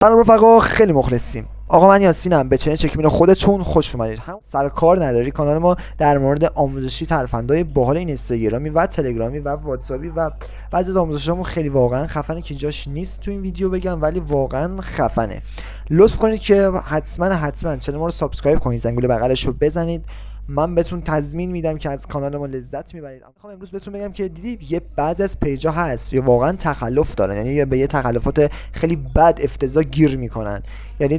سلام رفقا، خیلی مخلصیم. آقا من یاسینم، به چنل چک میل خودتون خوش اومدید. هم سر کار نداری کانال ما در مورد آموزشی ترفندهای باحال این اینستاگرامی و تلگرامی و واتساپی و بعضی از آموزشامون خیلی واقعا خفنه که جاش نیست تو این ویدیو بگم، ولی واقعا خفنه. لطف کنید که حتما چنل ما رو سابسکرایب کنید، زنگوله بغلش رو بزنید. من بهتون تضمین میدم که از کانال ما لذت میبرید. میخوام امروز بهتون بگم که دیدی یه بعضی از پیجا هست یا واقعا تخلف دارن، یعنی به یه تخلفات خیلی بد افتضاح گیر میکنن، یعنی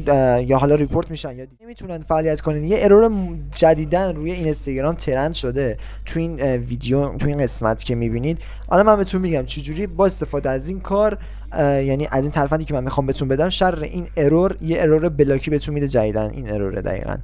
یا حالا ریپورت میشن یا نمیتونن فعالیت کنن. یه ارور جدیدن روی اینستاگرام ترند شده تو این ویدیو، تو این قسمت که میبینید. حالا من بهتون میگم چجوری با استفاده از این کار، یعنی از این ترفندی که من میخوام بهتون بدم، شر این ارور، یه ارور بلاکی بهتون میده جدیدن. این ارور دقیقاً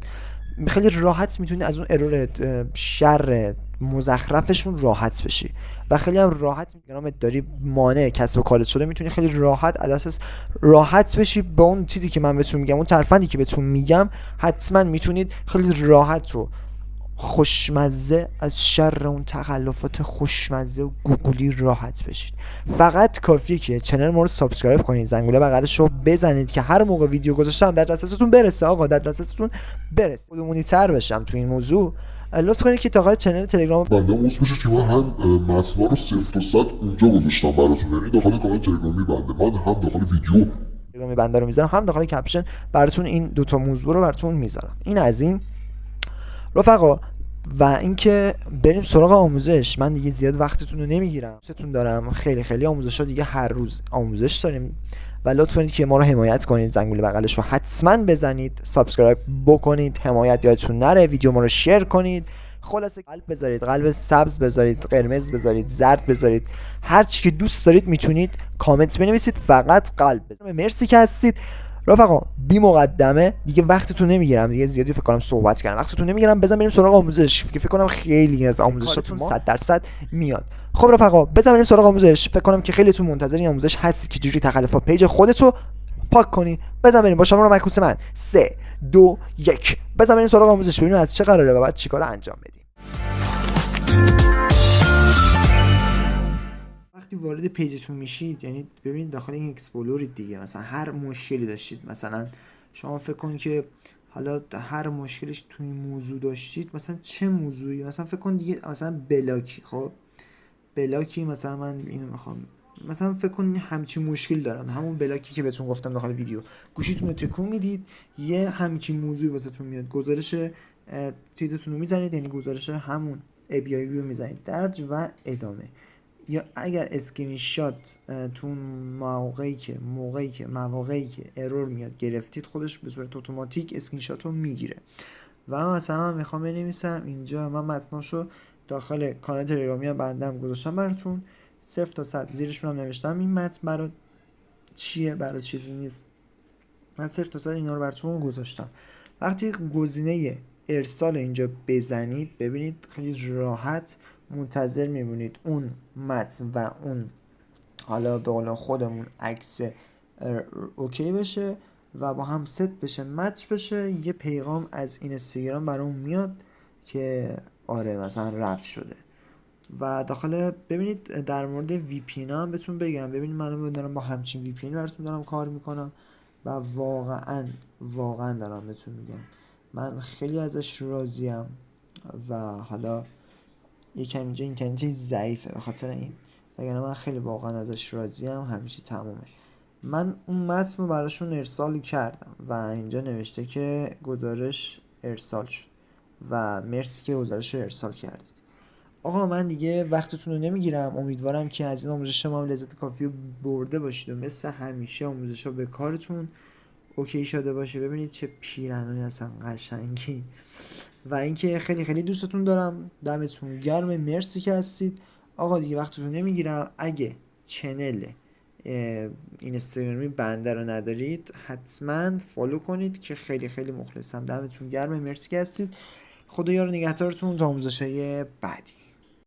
خیلی راحت میتونی از اون ارور شر مزخرفشون راحت بشی و خیلی هم راحت میگم داری مانع کسب و کارت شده، میتونی خیلی راحت از اساس راحت بشی با اون چیزی که من بهتون میگم، اون ترفندی که بهتون میگم. حتما میتونید خیلی راحت و خوشمزه از شر اون تخلفات خوشمزه و گوگلی راحت بشید. فقط کافیه که چنل ما رو سابسکرایب کنید، زنگوله بغلش رو بزنید که هر موقع ویدیو گذاشتم در دسترستون برسه. آقا در دسترستون برسه، خودمونی تر بشم تو این موضوع. لطف کنید که تا چنل تلگرام بنده موضوع بشه که من هم متنا رو 0 تا 100 اونجا گذاشتم براتون، یعنی داخل کانال تلگرامی بنده، من هم داخل ویدیو تلگرامی بنده رو میذارم، هم داخل کپشن براتون این دوتا موضوع رو براتون میذارم. این از این رفقا. و اینکه بریم سراغ آموزش. من دیگه زیاد وقتتون رو نمیگیرم، دوستتون دارم. خیلی آموزش ها دیگه هر روز آموزش داریم و لطف کنید که ما رو حمایت کنید، زنگوله بغلش رو حتما بزنید، سابسکرایب بکنید، حمایت یادتون نره، ویدیو ما رو شیر کنید. خلاصه قلب بذارید، قلب سبز بذارید، قرمز بذارید، زرد بذارید، هر چی که دوست دارید میتونید کامنت بنویسید، فقط قلب بذارید. مرسی که هستید رفقا. بی مقدمه دیگه وقتتون نمیگیرم، دیگه زیادی فکر کنم صحبت کردم، وقتتون نمیگیرم. بزن بریم سراغ آموزش که فکر کنم خیلی از آموزشاتون 100% میاد. خب رفقا بزن بریم سراغ آموزش. فکر کنم که خیلیتون منتظر این آموزش هستی که چجوری تخلفات پیج خودتو پاک کنی. بزن بریم با شما رو معکوس من 3 2 1 بزن بریم سراغ آموزش، ببینیم از چه قراره و بعد چیکار انجام بدیم. وقتی وارد پیجتون میشید، یعنی ببینید داخل این اکسپلورید دیگه، مثلا هر مشکلی داشتید، مثلا شما فکر کن که حالا هر مشکلش توی این موضوع داشتید، مثلا چه موضوعی، مثلا فکر کن دیگه مثلا بلاکی. خب بلاکی، مثلا من اینو میخوام، مثلا فکر کن همچین مشکل دارم، همون بلاکی که بهتون گفتم داخل ویدیو، گوشیتون رو تکون میدید یه همچین موضوعی واسهتون میاد، گزارش چیزتون رو میزنید، یعنی گزارش همون API رو میزنید درج و ادامه. یا اگر اسکرین شات تو مواقعی که مواقعی که ارور میاد گرفتید، خودش به صورت اتوماتیک اسکرین شات رو میگیره. و مثلا من میخوام بنویسم اینجا، من متناشو داخل کانال تلگرامی هم بندم گذاشتم براتون 0 تا 100 زیرشون هم نوشتم این متن برای چیه، برای چیزی نیست. من 0 تا 100 اینا رو براتون گذاشتم. وقتی گزینه ارسال اینجا بزنید، ببینید خیلی راحت منتظر میمونید اون متن و اون حالا به قول خودمون عکس اوکی بشه و با هم ست بشه، مچ بشه، یه پیغام از اینستاگرام برام میاد که آره مثلا رفع شده. و داخل ببینید در مورد وی پی ان هم بهتون بگم، ببینید من دارم با همچین وی پی ان براتون دارم کار میکنم و واقعا دارم بهتون میگم من خیلی ازش راضیم. و حالا یکم اینجا اینترنتی ضعیفه به خاطر این، وگرنه من خیلی واقعا ازش راضیم، همیشه تمومه. من اون متن رو براشون ارسال کردم و اینجا نوشته که گزارش ارسال شد و مرسی که گزارش رو ارسال کردید. آقا من دیگه وقتتون رو نمیگیرم، امیدوارم که از این آموزش شما لذت کافی رو برده باشید و مثل همیشه آموزش ها به کارتون اوکی شده باشه. ببینید چه پیرنهایی اصلا قشنگی. و اینکه خیلی دوستتون دارم، دمتون گرم، مرسی که هستید. آقا دیگه وقتتون نمیگیرم. اگه چنل اینستاگرامی بنده رو ندارید حتما فالو کنید که خیلی مخلصم. دمتون گرم، مرسی که هستید. خدا یار نگهدارتون تا آموزش‌های بعدی.